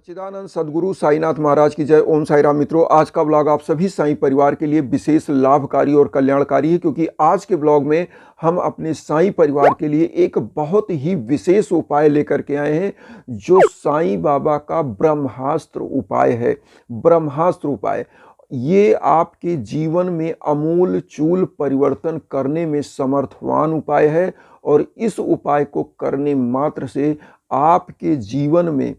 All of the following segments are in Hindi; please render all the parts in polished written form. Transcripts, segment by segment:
सच्चिदानंद सद्गुरु साईनाथ महाराज की जय। ओम साई राम। मित्रों, आज का ब्लॉग आप सभी साईं परिवार के लिए विशेष लाभकारी और कल्याणकारी है, क्योंकि आज के ब्लॉग में हम अपने साईं परिवार के लिए एक बहुत ही विशेष उपाय लेकर के आए हैं, जो साईं बाबा का ब्रह्मास्त्र उपाय है। ब्रह्मास्त्र उपाय ये आपके जीवन में अमूल चूल परिवर्तन करने में समर्थवान उपाय है, और इस उपाय को करने मात्र से आपके जीवन में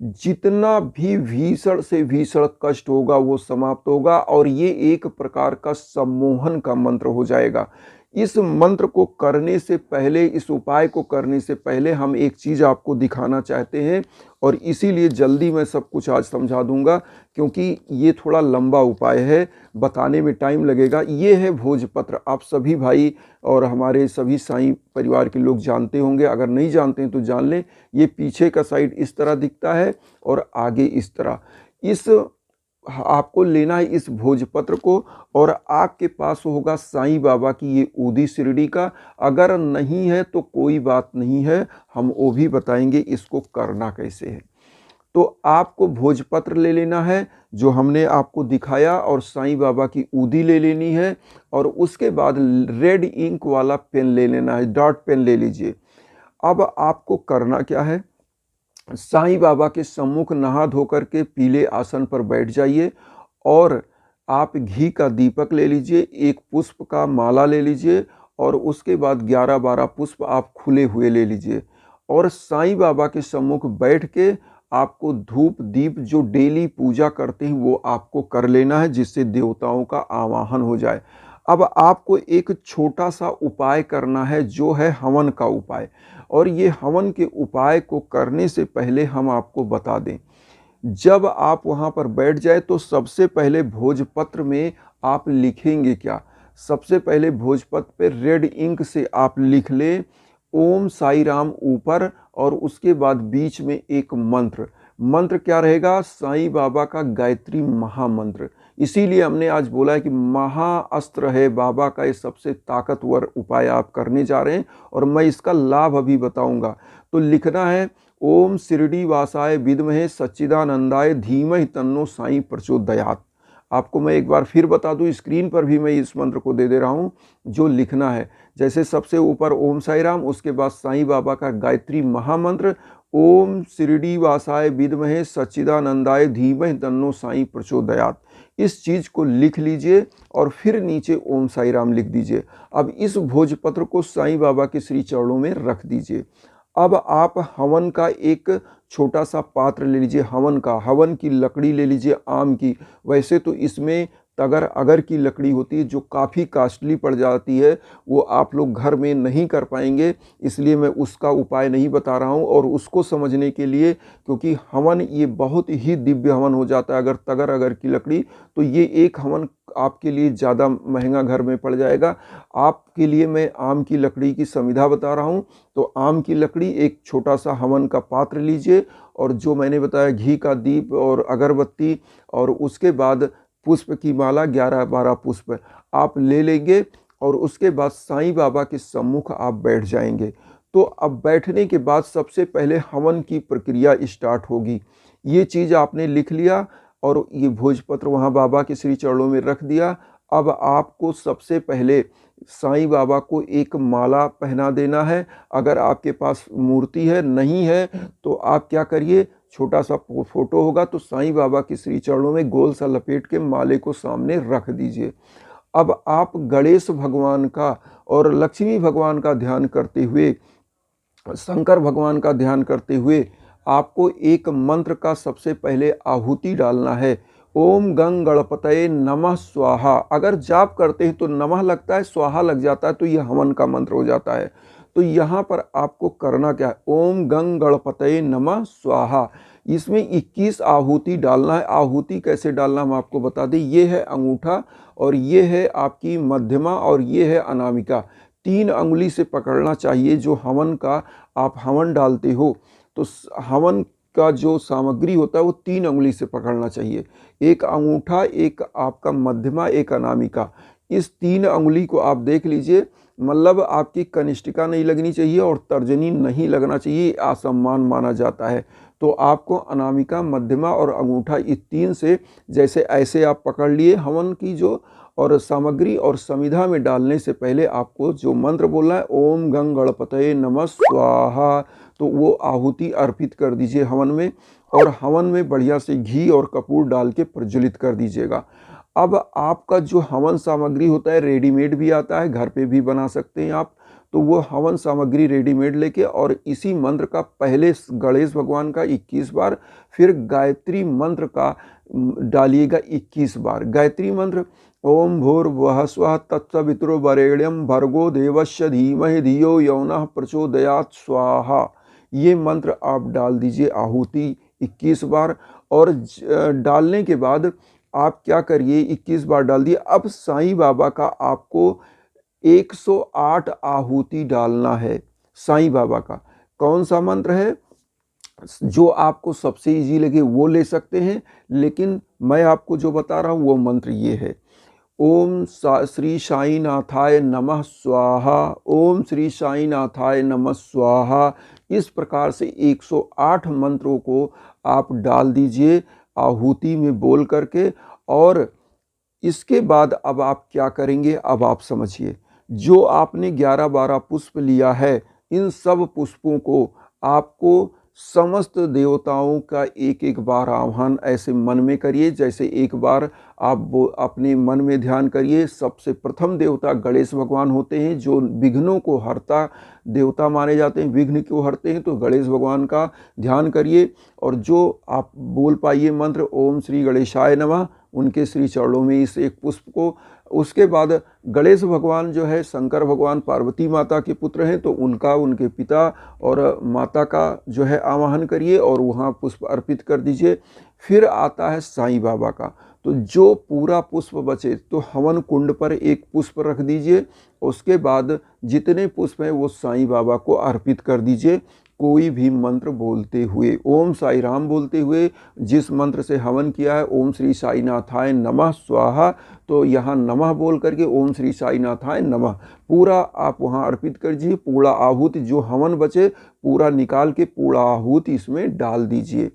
जितना भी भीषण से भीषण कष्ट होगा वो समाप्त होगा, और ये एक प्रकार का सम्मोहन का मंत्र हो जाएगा। इस मंत्र को करने से पहले, इस उपाय को करने से पहले हम एक चीज़ आपको दिखाना चाहते हैं, और इसीलिए जल्दी मैं सब कुछ आज समझा दूंगा, क्योंकि ये थोड़ा लंबा उपाय है, बताने में टाइम लगेगा। ये है भोजपत्र। आप सभी भाई और हमारे सभी साईं परिवार के लोग जानते होंगे, अगर नहीं जानते हैं तो जान लें। ये पीछे का साइड इस तरह दिखता है और आगे इस तरह। इस आपको लेना है इस भोजपत्र को, और आपके पास होगा साईं बाबा की ये ऊदी शिरडी का। अगर नहीं है तो कोई बात नहीं है, हम वो भी बताएंगे इसको करना कैसे है। तो आपको भोजपत्र ले लेना है जो हमने आपको दिखाया, और साईं बाबा की ऊदी ले लेनी है, और उसके बाद रेड इंक वाला पेन ले लेना है, डॉट पेन ले लीजिए। अब आपको करना क्या है, साईं बाबा के सम्मुख नहा धोकर के पीले आसन पर बैठ जाइए, और आप घी का दीपक ले लीजिए, एक पुष्प का माला ले लीजिए, और उसके बाद 11-12 पुष्प आप खुले हुए ले लीजिए, और साईं बाबा के सम्मुख बैठ के आपको धूप दीप जो डेली पूजा करते हैं वो आपको कर लेना है, जिससे देवताओं का आवाहन हो जाए। अब आपको एक छोटा सा उपाय करना है, जो है हवन का उपाय। और ये हवन के उपाय को करने से पहले हम आपको बता दें, जब आप वहाँ पर बैठ जाए तो सबसे पहले भोजपत्र में आप लिखेंगे क्या। सबसे पहले भोजपत्र पे रेड इंक से आप लिख लें ओम साई राम ऊपर, और उसके बाद बीच में एक मंत्र। मंत्र क्या रहेगा, साईं बाबा का गायत्री महामंत्र। इसीलिए हमने आज बोला है कि महाअस्त्र है बाबा का, ये सबसे ताकतवर उपाय आप करने जा रहे हैं, और मैं इसका लाभ अभी बताऊंगा। तो लिखना है ओम शिरडी वासाय विद्महे सच्चिदानंदाय धीमहि तन्नो साईं प्रचोदयात्। आपको मैं एक बार फिर बता दूं, स्क्रीन पर भी मैं इस मंत्र को दे रहा हूं, जो लिखना है। जैसे सबसे ऊपर ओम साई राम, उसके बाद साईं बाबा का गायत्री महामंत्र ओम शिरडी वासाय विद्महे सच्चिदानंदाय धीमहि तन्नो साईं प्रचोदयात्। इस चीज़ को लिख लीजिए, और फिर नीचे ओम साई राम लिख दीजिए। अब इस भोजपत्र को साईं बाबा के श्री चरणों में रख दीजिए। अब आप हवन का एक छोटा सा पात्र ले लीजिए, हवन की लकड़ी ले लीजिए आम की। वैसे तो इसमें तगर अगर की लकड़ी होती है, जो काफ़ी कास्टली पड़ जाती है, वो आप लोग घर में नहीं कर पाएंगे, इसलिए मैं उसका उपाय नहीं बता रहा हूँ। और उसको समझने के लिए, क्योंकि हवन ये बहुत ही दिव्य हवन हो जाता है अगर तगर अगर की लकड़ी, तो ये एक हवन आपके लिए ज़्यादा महंगा घर में पड़ जाएगा। आपके लिए मैं आम की लकड़ी की संविधा बता रहा हूँ। तो आम की लकड़ी, एक छोटा सा हवन का पात्र लीजिए, और जो मैंने बताया घी का दीप और अगरबत्ती, और उसके बाद पुष्प की माला 11-12 पुष्प आप ले लेंगे, और उसके बाद साईं बाबा के सम्मुख आप बैठ जाएंगे। तो अब बैठने के बाद सबसे पहले हवन की प्रक्रिया स्टार्ट होगी। ये चीज़ आपने लिख लिया, और ये भोजपत्र वहाँ बाबा के श्री चरणों में रख दिया। अब आपको सबसे पहले साईं बाबा को एक माला पहना देना है। अगर आपके पास मूर्ति है, नहीं है तो आप क्या करिए, छोटा सा फोटो होगा तो साईं बाबा के श्री चरणों में गोल सा लपेट के माले को सामने रख दीजिए। अब आप गणेश भगवान का और लक्ष्मी भगवान का ध्यान करते हुए, शंकर भगवान का ध्यान करते हुए, आपको एक मंत्र का सबसे पहले आहुति डालना है। ओम गंग गणपतये नमः स्वाहा। अगर जाप करते हैं तो नमः लगता है, स्वाहा लग जाता है, तो यह हवन का मंत्र हो जाता है। तो यहाँ पर आपको करना क्या है, ओम गंग गणपतये नमः स्वाहा। इसमें 21 आहुति डालना है। आहुति कैसे डालना हम आपको बता दें, ये है अंगूठा, और ये है आपकी मध्यमा, और ये है अनामिका। 3 अंगुली से पकड़ना चाहिए। जो हवन का आप हवन डालते हो, तो हवन का जो सामग्री होता है वो 3 अंगुली से पकड़ना चाहिए। एक अंगूठा, एक आपका मध्यमा, एक अनामिका। इस 3 अंगुली को आप देख लीजिए, मतलब आपकी कनिष्ठिका नहीं लगनी चाहिए और तर्जनी नहीं लगना चाहिए, असम्मान माना जाता है। तो आपको अनामिका, मध्यमा और अंगूठा, इस 3 से जैसे ऐसे आप पकड़ लिए हवन की जो और सामग्री और समिधा में डालने से पहले आपको जो मंत्र बोलना है, ओम गंग गणपतये नमः स्वाहा, तो वो आहुति अर्पित कर दीजिए हवन में, और हवन में बढ़िया से घी और कपूर डाल के प्रज्वलित कर दीजिएगा। अब आपका जो हवन सामग्री होता है रेडीमेड भी आता है, घर पे भी बना सकते हैं आप। तो वो हवन सामग्री रेडीमेड लेके और इसी मंत्र का पहले गणेश भगवान का 21 बार, फिर गायत्री मंत्र का डालिएगा 21 बार। गायत्री मंत्र ओम भूर्भुवः स्वः तत्सवितुर्वरेण्यं भर्गो देवस्य धीमहि धियो यो नः प्रचोदयात् स्वाहा, ये मंत्र आप डाल दीजिए आहुति 21 बार। और डालने के बाद आप क्या करिए, 21 बार डाल दिए, अब साईं बाबा का आपको 108 आहुति डालना है। साईं बाबा का कौन सा मंत्र है, जो आपको सबसे इजी लगे वो ले सकते हैं, लेकिन मैं आपको जो बता रहा हूँ वो मंत्र ये है, ओम श्री साईनाथाय नमः स्वाहा, ओम श्री साईनाथाय नमः स्वाहा। इस प्रकार से 108 मंत्रों को आप डाल दीजिए आहुति में बोल करके। और इसके बाद अब आप क्या करेंगे, अब आप समझिए, जो आपने 11-12 पुष्प लिया है, इन सब पुष्पों को आपको समस्त देवताओं का एक एक बार आह्वान ऐसे मन में करिए, जैसे एक बार आप अपने मन में ध्यान करिए। सबसे प्रथम देवता गणेश भगवान होते हैं, जो विघ्नों को हरता देवता माने जाते हैं, विघ्न को हरते हैं, तो गणेश भगवान का ध्यान करिए। और जो आप बोल पाइए मंत्र ओम श्री गणेशाय नमः, उनके श्री चरणों में इस एक पुष्प को। उसके बाद गणेश भगवान जो है शंकर भगवान पार्वती माता के पुत्र हैं, तो उनका, उनके पिता और माता का जो है आवाहन करिए और वहाँ पुष्प अर्पित कर दीजिए। फिर आता है साईं बाबा का, तो जो पूरा पुष्प बचे तो हवन कुंड पर एक पुष्प रख दीजिए। उसके बाद जितने पुष्प हैं वो साईं बाबा को अर्पित कर दीजिए, कोई भी मंत्र बोलते हुए, ओम साई राम बोलते हुए। जिस मंत्र से हवन किया है ओम श्री साईनाथाय नमः स्वाहा, तो यहाँ नमः बोल करके ओम श्री साईनाथाय नमः पूरा आप वहाँ अर्पित कर दीजिए। पूरा आहुति जो हवन बचे पूरा निकाल के पूरा आहुति इसमें डाल दीजिए।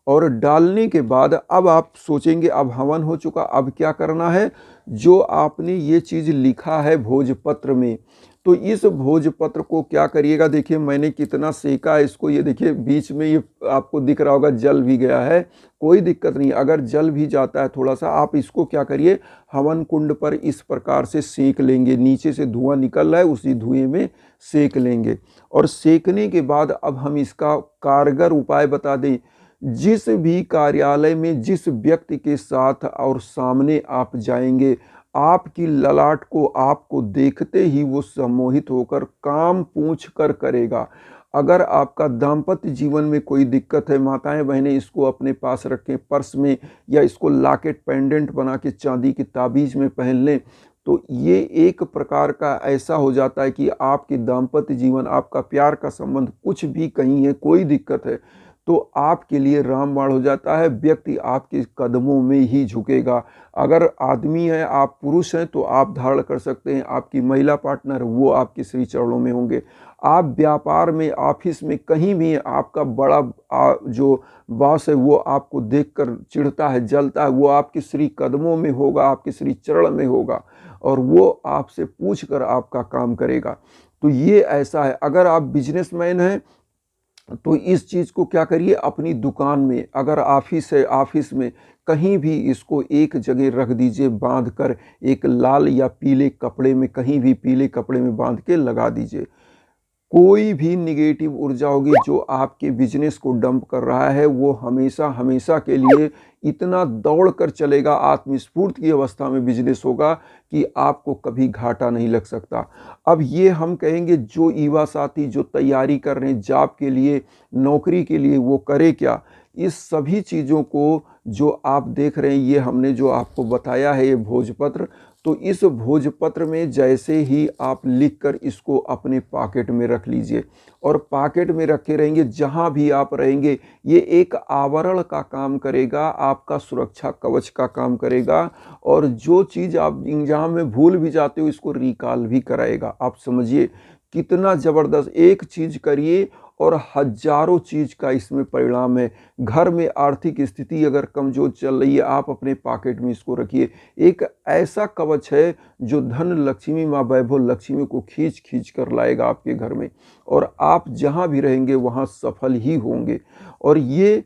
और डालने के बाद अब आप सोचेंगे अब हवन हो चुका, अब क्या करना है। जो आपने ये चीज़ लिखा है भोजपत्र में, तो इस भोजपत्र को क्या करिएगा, देखिए मैंने कितना सेका है इसको, ये देखिए बीच में ये आपको दिख रहा होगा जल भी गया है, कोई दिक्कत नहीं। अगर जल भी जाता है थोड़ा सा, आप इसको क्या करिए हवन कुंड पर इस प्रकार से सेक लेंगे, नीचे से धुआं निकल रहा है उसी धुएं में सेक लेंगे। और सेकने के बाद अब हम इसका कारगर उपाय बता दें। जिस भी कार्यालय में जिस व्यक्ति के साथ और सामने आप जाएंगे, आपकी ललाट को आपको देखते ही वो सम्मोहित होकर काम पूछ कर करेगा। अगर आपका दाम्पत्य जीवन में कोई दिक्कत है, माताएं बहनें इसको अपने पास रखें पर्स में, या इसको लॉकेट पेंडेंट बना के चांदी की ताबीज़ में पहन लें, तो ये एक प्रकार का ऐसा हो जाता है कि आपकी दाम्पत्य जीवन, आपका प्यार का संबंध कुछ भी कहीं है, कोई दिक्कत है तो आपके लिए रामबाण हो जाता है। व्यक्ति आपके कदमों में ही झुकेगा। अगर आदमी है, आप पुरुष हैं, तो आप धारण कर सकते हैं, आपकी महिला पार्टनर वो आपके श्री चरणों में होंगे। आप व्यापार में, ऑफिस में, कहीं भी आपका बड़ा जो बॉस है वो आपको देखकर चिढ़ता है, जलता है, वो आपके श्री कदमों में होगा, आपके श्री चरण में होगा और वो आपसे पूछ कर आपका काम करेगा। तो ये ऐसा है। अगर आप बिजनेसमैन हैं तो इस चीज़ को क्या करिए, अपनी दुकान में, अगर ऑफिस है ऑफिस में, कहीं भी इसको एक जगह रख दीजिए बांध कर, एक लाल या पीले कपड़े में, कहीं भी पीले कपड़े में बांध के लगा दीजिए। कोई भी निगेटिव ऊर्जा होगी जो आपके बिजनेस को डंप कर रहा है, वो हमेशा हमेशा के लिए इतना दौड़ कर चलेगा, आत्मस्फूर्ति की अवस्था में बिजनेस होगा कि आपको कभी घाटा नहीं लग सकता। अब ये हम कहेंगे जो युवा साथी जो तैयारी कर रहे हैं जॉब के लिए, नौकरी के लिए, वो करे क्या। इस सभी चीज़ों को जो आप देख रहे हैं, ये हमने जो आपको बताया है ये भोजपत्र, तो इस भोजपत्र में जैसे ही आप लिखकर इसको अपने पॉकेट में रख लीजिए और पॉकेट में रखे रहेंगे, जहाँ भी आप रहेंगे ये एक आवरण का काम करेगा, आपका सुरक्षा कवच का काम करेगा। और जो चीज़ आप एग्जाम में भूल भी जाते हो इसको रिकॉल भी कराएगा। आप समझिए कितना ज़बरदस्त, एक चीज़ करिए और हजारों चीज़ का इसमें परिणाम है। घर में आर्थिक स्थिति अगर कमज़ोर चल रही है, आप अपने पॉकेट में इसको रखिए। एक ऐसा कवच है जो धन लक्ष्मी, माँ वैभव लक्ष्मी को खींच खींच कर लाएगा आपके घर में, और आप जहाँ भी रहेंगे वहाँ सफल ही होंगे। और ये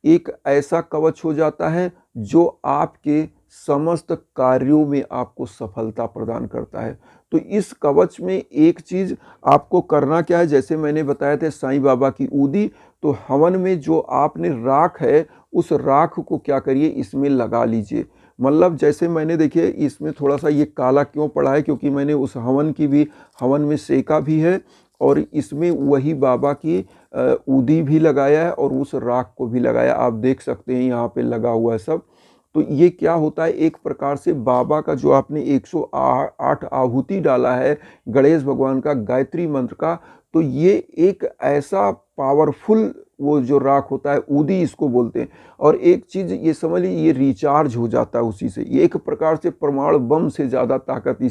एक ऐसा कवच हो जाता है जो आपके समस्त कार्यों में आपको सफलता प्रदान करता है। तो इस कवच में एक चीज़ आपको करना क्या है, जैसे मैंने बताया था साईं बाबा की ऊदी, तो हवन में जो आपने राख है उस राख को क्या करिए इसमें लगा लीजिए। मतलब जैसे मैंने देखिए इसमें थोड़ा सा ये काला क्यों पड़ा है, क्योंकि मैंने उस हवन में सेका भी है और इसमें वही बाबा की ऊदी भी लगाया है और उस राख को भी लगाया। आप देख सकते हैं यहाँ पे लगा हुआ है सब। तो ये क्या होता है, एक प्रकार से बाबा का जो आपने 108 आहुति डाला है गणेश भगवान का गायत्री मंत्र का, तो ये एक ऐसा पावरफुल वो जो राख होता है, ऊदी इसको बोलते हैं। और एक चीज़ ये समझ लीजिए, ये रिचार्ज हो जाता है उसी से। ये एक प्रकार से परमाणु बम से ज़्यादा ताकत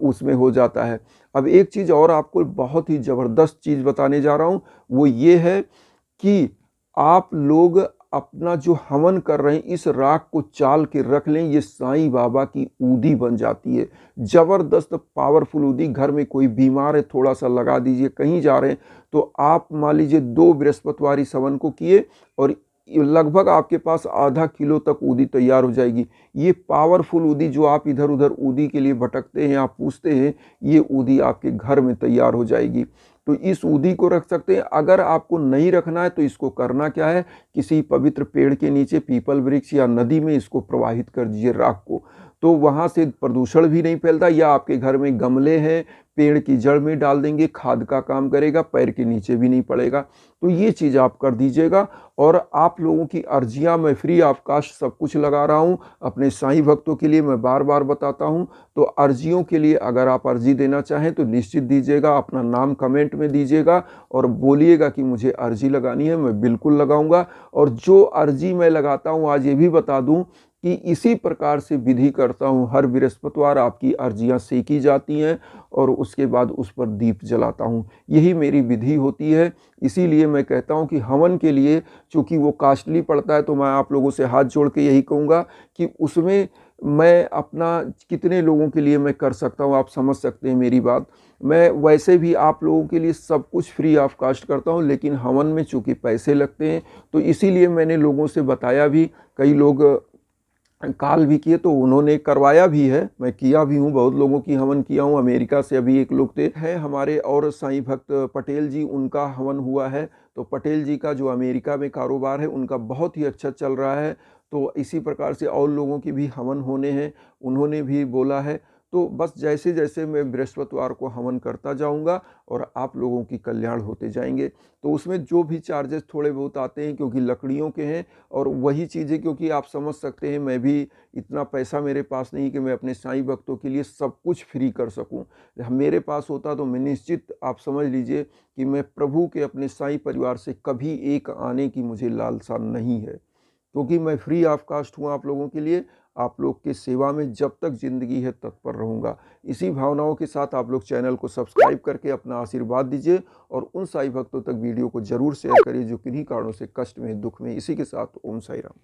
उसमें हो जाता है। अब एक चीज़ और आपको बहुत ही ज़बरदस्त चीज़ बताने जा रहा हूँ, वो ये है कि आप लोग अपना जो हवन कर रहे हैं इस राख को चाल के रख लें, ये साईं बाबा की ऊदी बन जाती है। ज़बरदस्त पावरफुल ऊदी। घर में कोई बीमार है थोड़ा सा लगा दीजिए, कहीं जा रहे हैं तो आप मान लीजिए 2 बृहस्पतिवार इस हवन को किए और लगभग आपके पास आधा किलो तक ऊदी तैयार हो जाएगी। ये पावरफुल ऊदी जो आप इधर उधर ऊदी के लिए भटकते हैं, आप पूछते हैं, ये ऊदी आपके घर में तैयार हो जाएगी। तो इस ऊदी को रख सकते हैं। अगर आपको नहीं रखना है तो इसको करना क्या है, किसी पवित्र पेड़ के नीचे, पीपल वृक्ष या नदी में इसको प्रवाहित कर दीजिए राख को, तो वहाँ से प्रदूषण भी नहीं फैलता। या आपके घर में गमले हैं, पेड़ की जड़ में डाल देंगे, खाद का काम करेगा, पैर के नीचे भी नहीं पड़ेगा। तो ये चीज़ आप कर दीजिएगा। और आप लोगों की अर्जियां मैं फ्री ऑफ कास्ट सब कुछ लगा रहा हूं अपने साईं भक्तों के लिए, मैं बार बार बताता हूं। तो अर्जियों के लिए अगर आप अर्जी देना चाहें तो निश्चित दीजिएगा, अपना नाम कमेंट में दीजिएगा और बोलिएगा कि मुझे अर्जी लगानी है, मैं बिल्कुल लगाऊंगा। और जो अर्जी मैं लगाता हूं, आज ये भी बता दूं कि इसी प्रकार से विधि करता हूं। हर बृहस्पतिवार आपकी अर्जियां सेकी जाती हैं और उसके बाद उस पर दीप जलाता हूं। यही मेरी विधि होती है। इसीलिए मैं कहता हूं कि हवन के लिए चूँकि वो कॉस्टली पड़ता है, तो मैं आप लोगों से हाथ जोड़ के यही कहूँगा कि उसमें मैं अपना कितने लोगों के लिए मैं कर सकता हूँ, आप समझ सकते हैं मेरी बात। मैं वैसे भी आप लोगों के लिए सब कुछ फ्री ऑफ कास्ट करता हूँ, लेकिन हवन में चूँकि पैसे लगते हैं तो इसीलिए मैंने लोगों से बताया भी। कई लोग कॉल भी किए तो उन्होंने करवाया भी है, मैं किया भी हूँ, बहुत लोगों की हवन किया हूँ। अमेरिका से अभी एक लोग थे हैं हमारे और साईं भक्त पटेल जी, उनका हवन हुआ है। तो पटेल जी का जो अमेरिका में कारोबार है उनका बहुत ही अच्छा चल रहा है। तो इसी प्रकार से और लोगों की भी हवन होने हैं, उन्होंने भी बोला है। तो बस जैसे जैसे मैं बृहस्पतिवार को हवन करता जाऊंगा और आप लोगों की कल्याण होते जाएंगे। तो उसमें जो भी चार्जेस थोड़े बहुत आते हैं क्योंकि लकड़ियों के हैं, और वही चीज़ें क्योंकि आप समझ सकते हैं मैं भी इतना पैसा मेरे पास नहीं कि मैं अपने साईं भक्तों के लिए सब कुछ फ्री कर सकूं। मेरे पास होता तो मैं निश्चित, आप समझ लीजिए कि मैं प्रभु के अपने साईं परिवार से कभी एक आने की मुझे लालसा नहीं है, क्योंकि मैं फ्री ऑफ कास्ट हूँ आप लोगों के लिए। आप लोग की सेवा में जब तक जिंदगी है तत्पर रहूँगा। इसी भावनाओं के साथ आप लोग चैनल को सब्सक्राइब करके अपना आशीर्वाद दीजिए और उन साईं भक्तों तक वीडियो को जरूर शेयर करिए जो किन्हीं कारणों से कष्ट में, दुख में। इसी के साथ ओम साई राम।